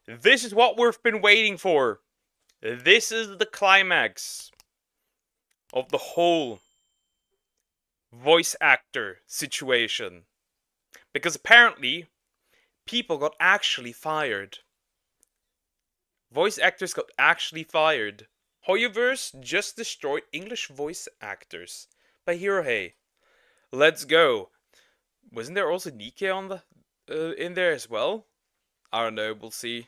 This is what we've been waiting for. This is the climax of the whole voice actor situation. Because apparently, people got actually fired. Voice actors got actually fired. Hoyoverse just destroyed English voice actors by Hei. Let's go. Wasn't there also Nikke on the in there as well? I don't know. We'll see.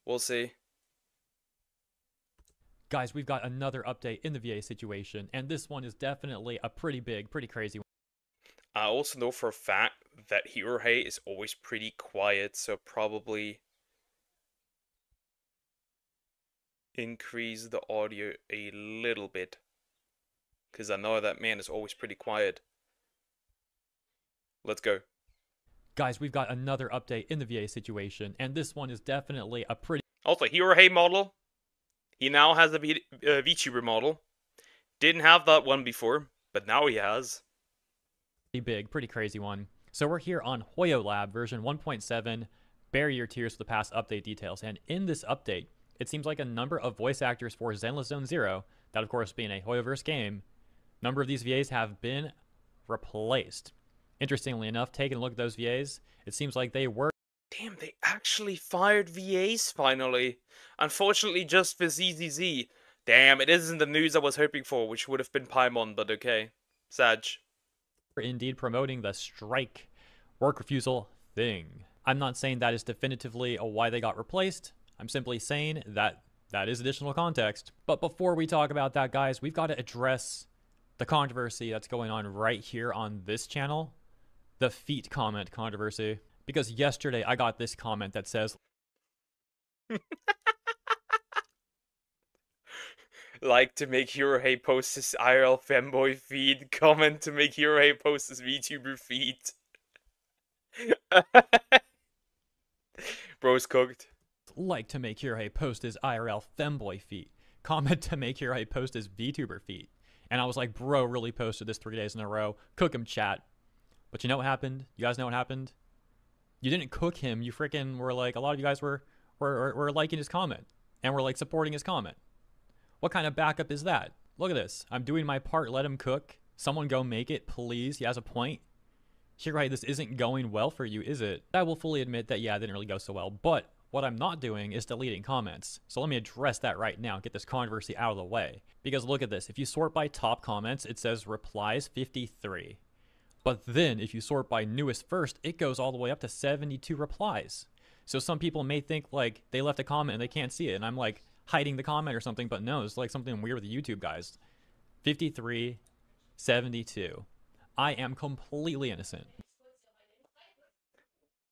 We'll see. Guys, we've got another update in the VA situation, and this one is definitely a pretty big, pretty crazy one. I also know for a fact that Hei is always pretty quiet, so probably increase the audio a little bit. Because I know that man is always pretty quiet. Let's go. Guys, we've got another update in the VA situation, and this one is definitely a pretty... Also, Hei model. He now has a VTuber model. Didn't have that one before, but now he has. Big, pretty crazy one. So we're here on Hoyolab version 1.7. Bear your tears for the past update details. And in this update, it seems like a number of voice actors for Zenless Zone Zero, that of course being a Hoyoverse game, number of these VAs have been replaced. Interestingly enough, taking a look at those VAs, it seems like they were... Damn, they actually fired VAs finally. Unfortunately, just for ZZZ. Damn, it isn't the news I was hoping for, which would have been Paimon, but okay. Sag. Indeed promoting the strike work refusal thing. I'm not saying that is definitively why they got replaced. I'm simply saying that that is additional context. But before we talk about that, guys, we've got to address the controversy that's going on right here on this channel. The feet comment controversy. Because yesterday I got this comment that says, like to make Hei post his IRL femboy feed. Comment to make Hei post his VTuber feed. Bro's cooked. like to make Hei post his IRL femboy feet. Comment to make Hei post his VTuber feet. And I was like, bro really posted this 3 days in a row. Cook him, chat. But you know what happened? You guys know what happened? You didn't cook him. You freaking were like, a lot of you guys were liking his comment. And were like supporting his comment. What kind of backup is that? Look at this. I'm doing my part. Let him cook. Someone go make it, please. He has a point. Hei, this isn't going well for you, is it? I will fully admit that, yeah, it didn't really go so well. But what I'm not doing is deleting comments. So let me address that right now. Get this controversy out of the way. Because look at this. If you sort by top comments, it says replies 53. But then if you sort by newest first, it goes all the way up to 72 replies. So some people may think like they left a comment and they can't see it. And I'm like hiding the comment or something, but no, it's like something weird with YouTube, guys. 53, 72. I am completely innocent.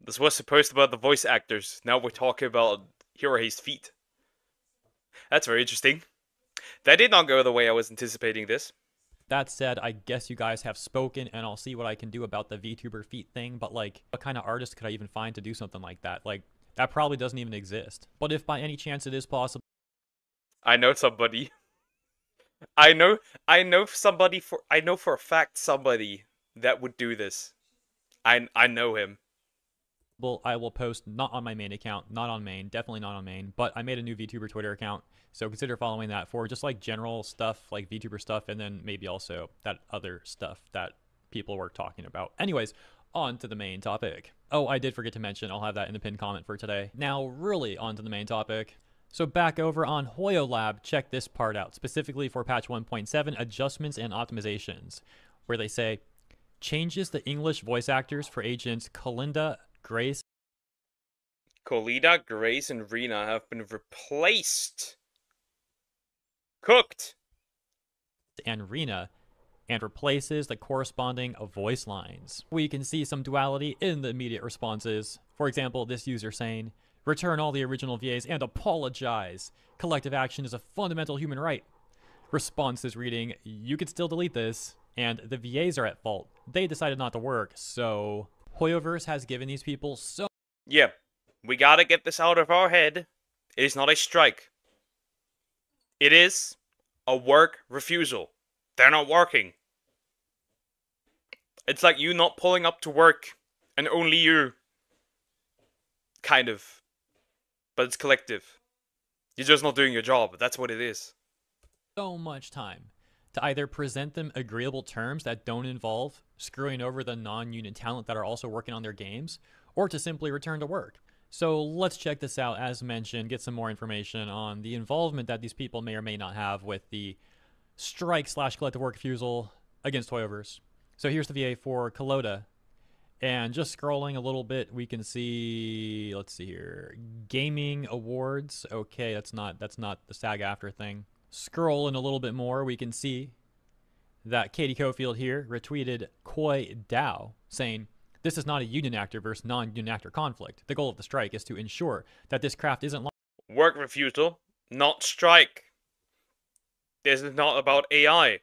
This was supposed about the voice actors. Now we're talking about Hei's feet. That's very interesting. That did not go the way I was anticipating this. That said, I guess you guys have spoken, and I'll see what I can do about the VTuber feet thing, but like, what kind of artist could I even find to do something like that? Like, that probably doesn't even exist. But if by any chance it is possible... I know somebody. I know for a fact somebody that would do this. I know him. Well, I will post not on my main account, not on main, definitely not on main, but I made a new VTuber Twitter account, so consider following that for just like general stuff, like VTuber stuff, and then maybe also that other stuff that people were talking about. Anyways, on to the main topic. Oh, I did forget to mention, I'll have that in the pinned comment for today. Now, really on to the main topic. So back over on Hoyolab, check this part out, specifically for patch 1.7, adjustments and optimizations, where they say, changes the English voice actors for agents Colida, Grace, and Rena have been replaced. Cooked. And Rena, and replaces the corresponding voice lines. We can see some duality in the immediate responses. For example, this user saying, return all the original VAs and apologize. Collective action is a fundamental human right. Response is reading, you could still delete this, and the VAs are at fault. They decided not to work, so... Hoyoverse has given these people so... Yeah, we gotta get this out of our head. It is not a strike. It is a work refusal. They're not working. It's like you not pulling up to work, and only you. Kind of. but it's collective. You're just not doing your job. That's what it is. So much time to either present them agreeable terms that don't involve screwing over the non-union talent that are also working on their games, or to simply return to work. So let's check this out, as mentioned, get some more information on the involvement that these people may or may not have with the strike / collective work refusal against Hoyoverse. So here's the VA for Kalota. And just scrolling a little bit, we can see, let's see here, gaming awards. Okay, that's not the SAG-AFTRA thing. Scrolling a little bit more, we can see that Katie Cofield here retweeted Koi Dao saying, "This is not a union actor versus non-union actor conflict. The goal of the strike is to ensure that this craft isn't Work refusal, not strike. This is not about AI.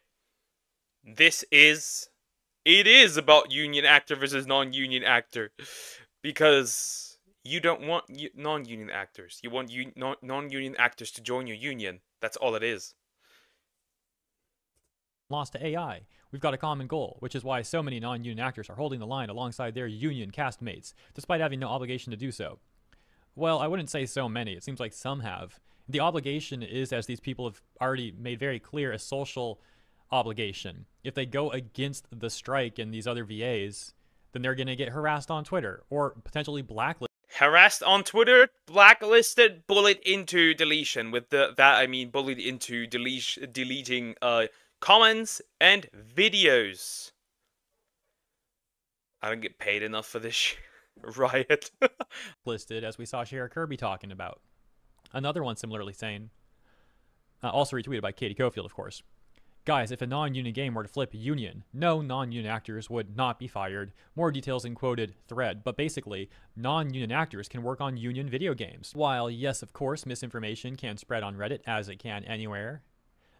It is about union actor versus non-union actor, because you don't want non-union actors. You want non-union actors to join your union. That's all it is. lost to AI. We've got a common goal, which is why so many non-union actors are holding the line alongside their union castmates, despite having no obligation to do so." Well, I wouldn't say so many. It seems like some have. The obligation is, as these people have already made very clear, a social obligation. If they go against the strike and these other VAs, then they're going to get harassed on Twitter or potentially blacklisted. Harassed on Twitter, blacklisted, bullied into deletion. With that I mean bullied into deleting comments and videos. I don't get paid enough for this riot. Listed, as we saw Shara Kirby talking about. Another one similarly saying, also retweeted by Katie Cofield, of course, "Guys, if a non-union game were to flip union, no non-union actors would not be fired." More details in quoted thread, but basically, non-union actors can work on union video games. While, yes, of course, misinformation can spread on Reddit as it can anywhere,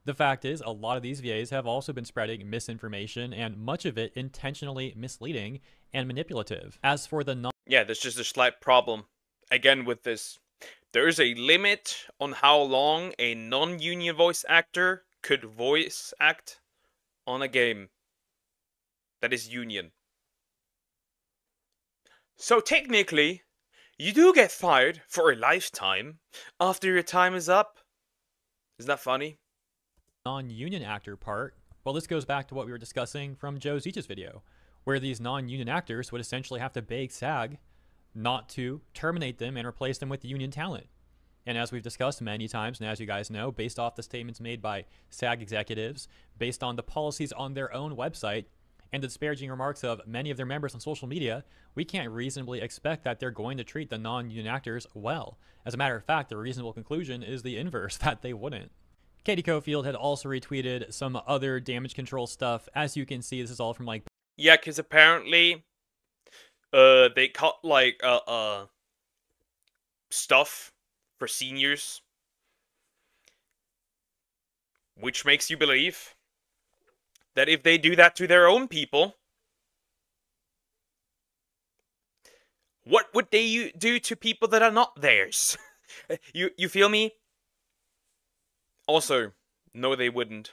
the fact is, a lot of these VAs have also been spreading misinformation, and much of it intentionally misleading and manipulative. As for the yeah, there's just a slight problem. Again, with this, there is a limit on how long a non-union voice actor could voice act on a game that is union. So technically, you do get fired for a lifetime after your time is up. Isn't that funny? non-union actor part, well, this goes back to what we were discussing from Joe Zeech's video, where these non-union actors would essentially have to beg SAG not to terminate them and replace them with union talent. And as we've discussed many times, and as you guys know, based off the statements made by SAG executives, based on the policies on their own website, and the disparaging remarks of many of their members on social media, we can't reasonably expect that they're going to treat the non-union actors well. As a matter of fact, the reasonable conclusion is the inverse, that they wouldn't. Katie Cofield had also retweeted some other damage control stuff. As you can see, this is all from like... Yeah, because apparently they cut like stuff for seniors, which makes you believe that if they do that to their own people, what would they do to people that are not theirs? You feel me? Also, no, they wouldn't.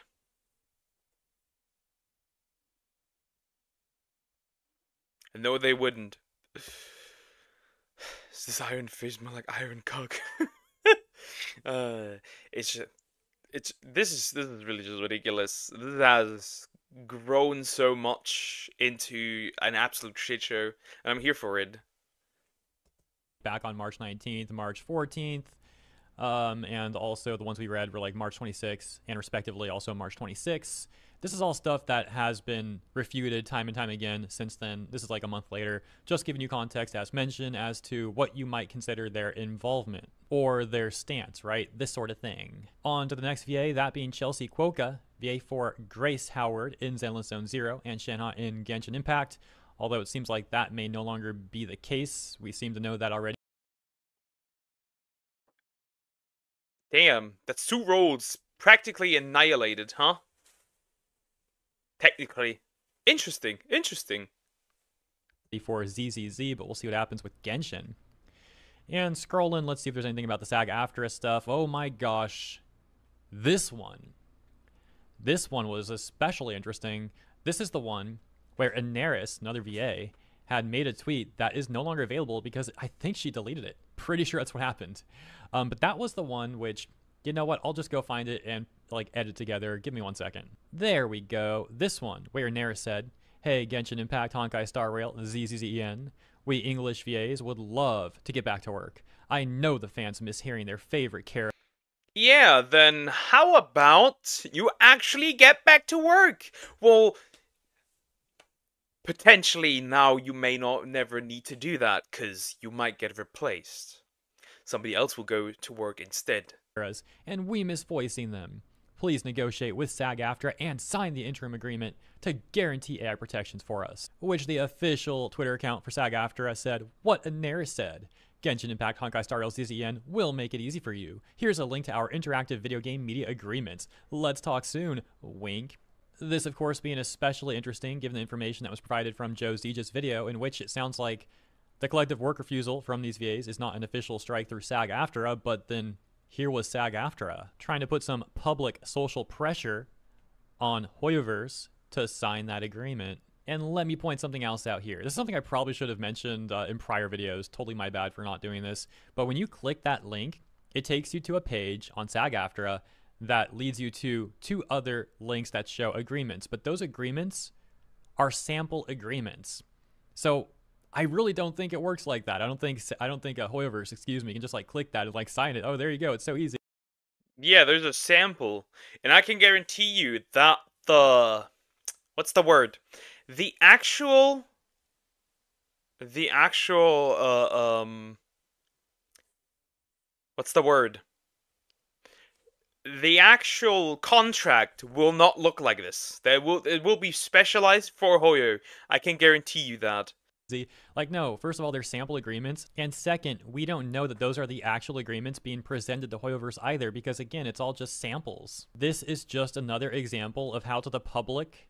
No, they wouldn't. Is this Iron Fist more like Iron Cock? This is really just ridiculous. This has grown so much into an absolute shit show, and I'm here for it. Back on March 19th, March 14th, and also the ones we read were like March 26th and respectively also March 26th. This is all stuff that has been refuted time and time again since then. This is like a month later. Just giving you context, as mentioned, as to what you might consider their involvement or their stance, right? This sort of thing. On to the next VA, that being Chelsea Kwoka, VA for Grace Howard in Zenless Zone Zero and Shanha in Genshin Impact. Although it seems like that may no longer be the case. We seem to know that already. Damn, that's 2 roles practically annihilated, huh? Technically. Interesting. For ZZZ, but we'll see what happens with Genshin. And scrolling, let's see if there's anything about the SAG-AFTRA stuff. Oh my gosh. This one was especially interesting. This is the one where Inaris, another VA, had made a tweet that is no longer available because I think she deleted it. Pretty sure that's what happened. But that was the one which, you know what? I'll just go find it and like edit together. Give me 1 second. There we go. This one, where Nair said, "Hey, Genshin Impact, Honkai Star Rail, ZZZEN. We English VAs would love to get back to work. I know the fans miss hearing their favorite character." Yeah, then how about you actually get back to work? Well, potentially now you may not never need to do that because you might get replaced. Somebody else will go to work instead. And we miss voicing them. Please negotiate with SAG-AFTRA and sign the interim agreement to guarantee AI protections for us. Which the official Twitter account for SAG-AFTRA said what Nair said. Genshin Impact Honkai Star Rail ZZN will make it easy for you. Here's a link to our interactive video game media agreements. Let's talk soon. Wink. This, of course, being especially interesting given the information that was provided from Joe Zja's video, in which it sounds like the collective work refusal from these VAs is not an official strike through SAG-AFTRA, but then here was SAG-AFTRA trying to put some public social pressure on Hoyoverse to sign that agreement. And let me point something else out here. This is something I probably should have mentioned in prior videos. Totally my bad for not doing this. But when you click that link, it takes you to a page on SAG-AFTRA that leads you to 2 other links that show agreements. But those agreements are sample agreements. So I really don't think it works like that. I don't think a Hoyoverse, excuse me, can just like click that and like sign it. Oh, there you go. It's so easy. Yeah, there's a sample, and I can guarantee you that what's the word? The actual what's the word? The actual contract will not look like this. It will be specialized for Hoyo. I can guarantee you that. Like, no, first of all, they're sample agreements, and second, we don't know that those are the actual agreements being presented to Hoyoverse either, because again, it's all just samples. This is just another example of how to the public,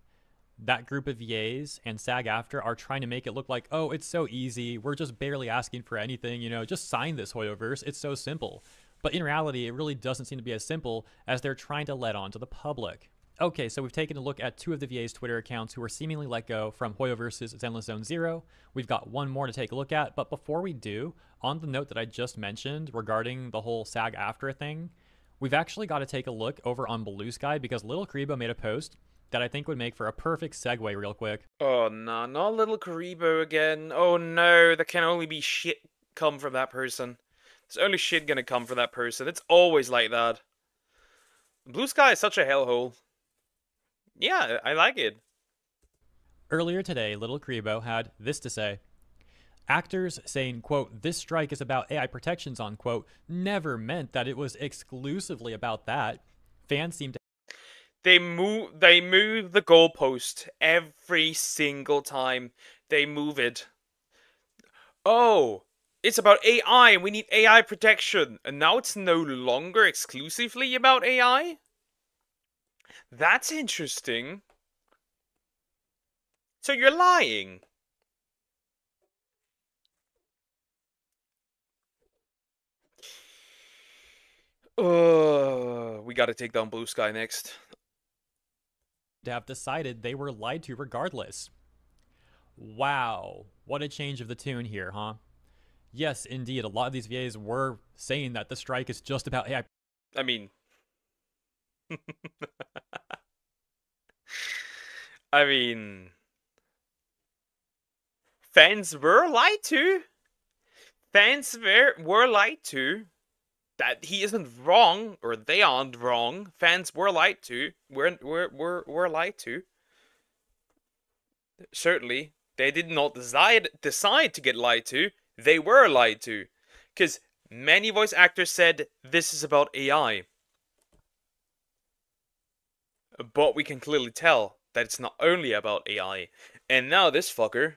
that group of VAs and SAG-AFTRA are trying to make it look like, oh, it's so easy, we're just barely asking for anything, you know, just sign this, Hoyoverse, it's so simple. But in reality, it really doesn't seem to be as simple as they're trying to let on to the public. Okay, so we've taken a look at 2 of the VA's Twitter accounts who were seemingly let go from Hoyoverse's Zenless Zone Zero. We've got one more to take a look at, but before we do, on the note that I just mentioned regarding the whole SAG-AFTRA thing, we've actually got to take a look over on Blue Sky because Little Karibo made a post that I think would make for a perfect segue real quick. Oh no, not Little Karibo again. Oh no, there can only be shit come from that person. There's only shit gonna come from that person. It's always like that. Blue Sky is such a hellhole. Yeah, I like it. Earlier today, Little Karibo had this to say. Actors saying, quote, "This strike is about AI protections," unquote, never meant that it was exclusively about that. Fans seem to... They move the goalpost every single time they move it. Oh, it's about AI and we need AI protection. And now it's no longer exclusively about AI? That's interesting. So you're lying. We gotta take down Blue Sky next. to have decided they were lied to regardless. Wow, what a change of the tune here, huh? Yes, indeed, a lot of these VAs were saying that the strike is just about AI. I mean... I mean... Fans were lied to. Fans were lied to. That he isn't wrong, or they aren't wrong. Fans were lied to. Were lied to. Certainly, they did not decide to get lied to. They were lied to. Because many voice actors said, this is about AI. But we can clearly tell that it's not only about AI. And now this fucker...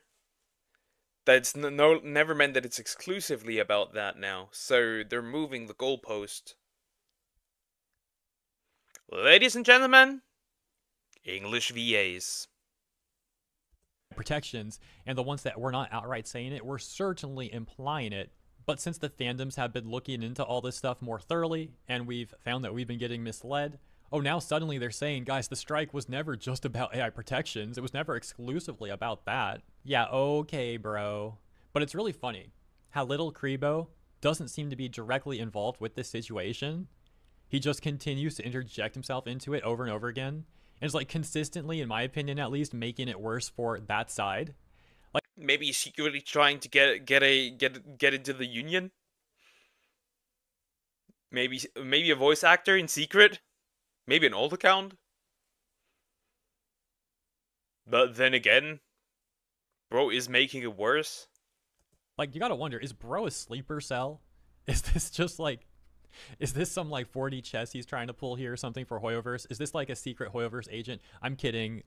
That's never meant that it's exclusively about that now. So they're moving the goalpost. Ladies and gentlemen, English VAs. Protections, and the ones that were not outright saying it were certainly implying it. But since the fandoms have been looking into all this stuff more thoroughly, and we've found that we've been getting misled, oh, now suddenly they're saying, guys, the strike was never just about AI protections. It was never exclusively about that. Yeah, okay, bro. But it's really funny how Little Karibo doesn't seem to be directly involved with this situation. He just continues to interject himself into it over and over again. And it's like consistently, in my opinion at least, making it worse for that side. Like maybe he's secretly trying to get into the union. Maybe a voice actor in secret. Maybe an old account. But then again, bro is making it worse. Like, you gotta wonder, is bro a sleeper cell? Is this just like, is this some like 4D chess he's trying to pull here or something for Hoyoverse? Is this like a secret Hoyoverse agent? I'm kidding.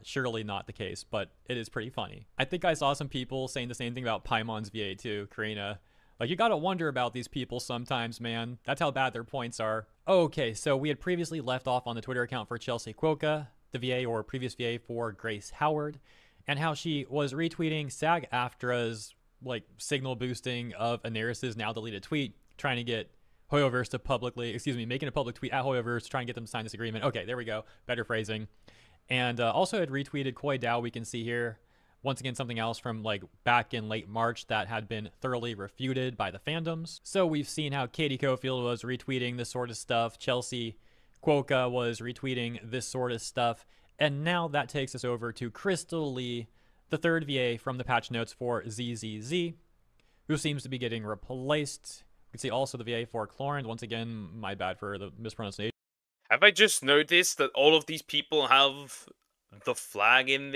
Surely not the case, but it is pretty funny. I think I saw some people saying the same thing about Paimon's VA too, Karina. Like, you gotta wonder about these people sometimes, man. That's how bad their points are. Okay, so we had previously left off on the Twitter account for Chelsea Quokka, the VA or previous VA for Grace Howard, and how she was retweeting SAG-AFTRA's like signal boosting of Anaris's now deleted tweet, trying to get Hoyoverse to making a public tweet at Hoyoverse, trying to get them to sign this agreement. Okay, there we go. Better phrasing. And also had retweeted Koi Dao, we can see here. Once again, something else from like back in late March that had been thoroughly refuted by the fandoms. So we've seen how Katie Cofield was retweeting this sort of stuff. Chelsea Quokka was retweeting this sort of stuff. And now that takes us over to Crystal Lee, the third VA from the patch notes for ZZZ, who seems to be getting replaced. We can see also the VA for Chlorine. Once again, my bad for the mispronunciation. Have I just noticed that all of these people have the flag in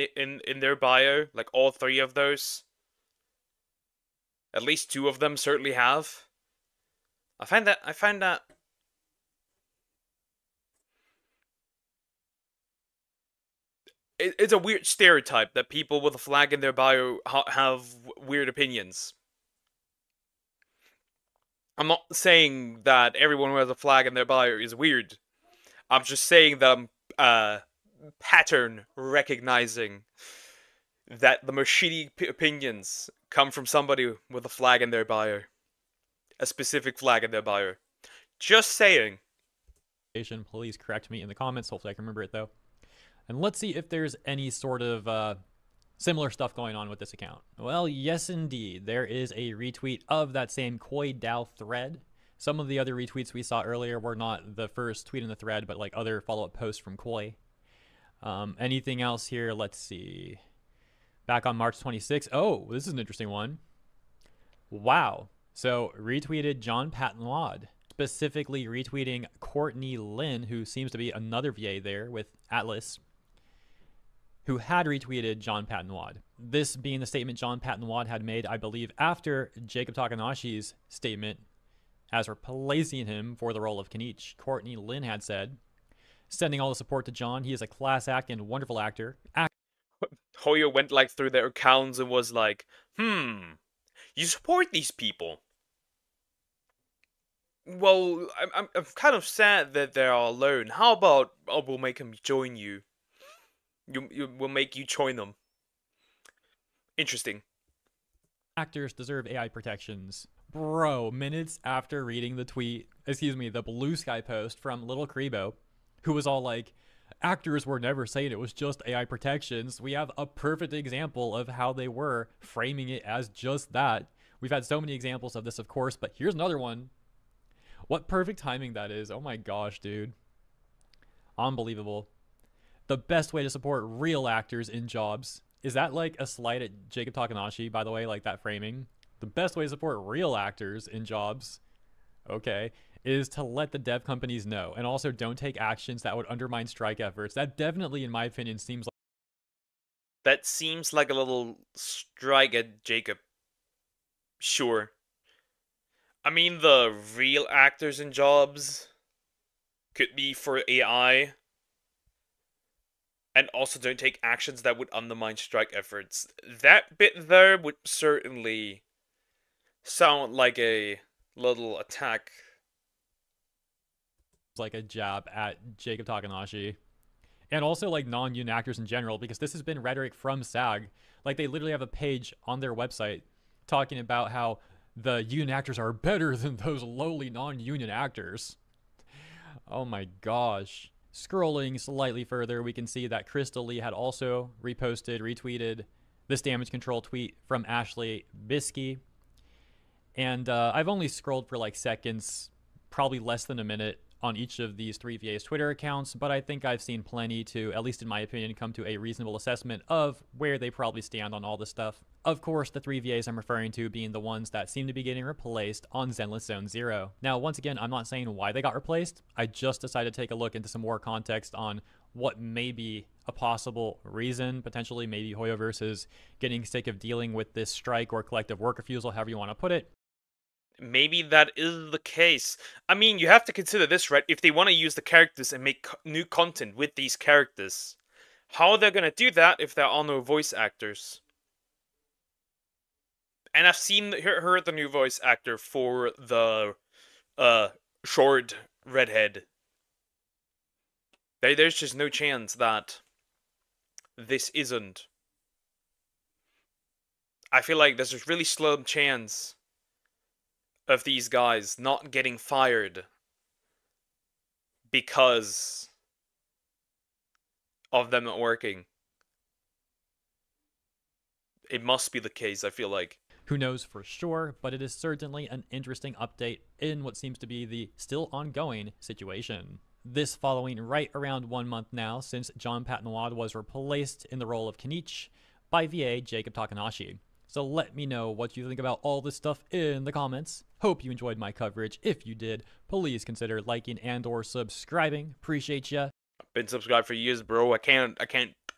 their bio? Like all three of those? At least two of them certainly have. I find that it's a weird stereotype that people with a flag in their bio have weird opinions. I'm not saying that everyone who has a flag in their bio is weird. I'm just saying that I'm pattern recognizing that the most shitty opinions come from somebody with a flag in their bio. A specific flag in their bio. Just saying. Please correct me in the comments. Hopefully I can remember it though. And let's see if there's any sort of similar stuff going on with this account. Well, yes, indeed. There is a retweet of that same Koi Dao thread. Some of the other retweets we saw earlier were not the first tweet in the thread, but like other follow-up posts from Koi. Anything else here? Let's see. Back on March 26th. Oh, this is an interesting one. Wow. So retweeted John Patton-Wad, specifically retweeting Courtney Lynn, who seems to be another VA there with Atlas, who had retweeted John Patton-Wad. This being the statement John Patton-Wad had made, I believe, after Jacob Takanashi's statement as replacing him for the role of Kenichi. Courtney Lynn had said, sending all the support to John. He is a class act and wonderful actor. Hoyo went like through their accounts and was like, you support these people. Well, I'm kind of sad that they're all alone. How about we'll make them join you? We'll make you join them. Interesting. Actors deserve AI protections. Bro, minutes after reading the the Blue Sky post from Little Kribo, who was all like, actors were never saying it was just AI protections. We have a perfect example of how they were framing it as just that. We've had so many examples of this, of course, but here's another one. What perfect timing that is. Oh my gosh, dude. Unbelievable. The best way to support real actors in jobs. Is that like a slight at Jacob Takanashi, by the way, like that framing? The best way to support real actors in jobs, okay, is to let the dev companies know. And also don't take actions that would undermine strike efforts. That definitely, in my opinion, seems like... That seems like a little strike at Jacob. Sure. I mean, the real actors in jobs could be for AI. And also don't take actions that would undermine strike efforts. That bit there would certainly sound like a little attack. It's like a jab at Jacob Takanashi. And also like non-union actors in general, because this has been rhetoric from SAG. Like they literally have a page on their website talking about how the union actors are better than those lowly non-union actors. Oh my gosh. Scrolling slightly further, we can see that Crystal Lee had also retweeted this damage control tweet from Ashley Biskey. And I've only scrolled for like seconds, probably less than a minute, on each of these 3VA's Twitter accounts, but I think I've seen plenty to, at least in my opinion, come to a reasonable assessment of where they probably stand on all this stuff. Of course, the 3VAs I'm referring to being the ones that seem to be getting replaced on Zenless Zone Zero. Now, once again, I'm not saying why they got replaced. I just decided to take a look into some more context on what may be a possible reason. Potentially, maybe Hoyoverse is getting sick of dealing with this strike or collective work refusal, however you want to put it. Maybe that is the case. I mean, you have to consider this, right? If they want to use the characters and make new content with these characters, how are they going to do that if there are no voice actors? And I've heard the new voice actor for the short redhead. There's just no chance that this isn't. I feel like there's a really slim chance of these guys not getting fired because of them not working. It must be the case, I feel like. Who knows for sure, but it is certainly an interesting update in what seems to be the still ongoing situation. This following right around 1 month now since John Patnoid was replaced in the role of Kenichi by VA Jacob Takanashi. So let me know what you think about all this stuff in the comments. Hope you enjoyed my coverage. If you did, please consider liking and or subscribing. Appreciate ya. I've been subscribed for years, bro. I can't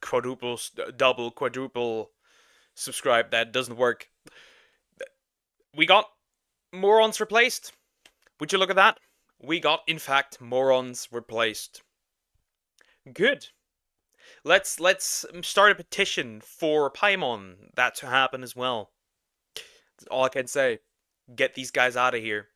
quadruple, double, quadruple subscribe. That doesn't work. We got morons replaced. Would you look at that? We got, in fact, morons replaced. Good. Let's start a petition for Paimon that to happen as well. That's all I can say. Get these guys out of here.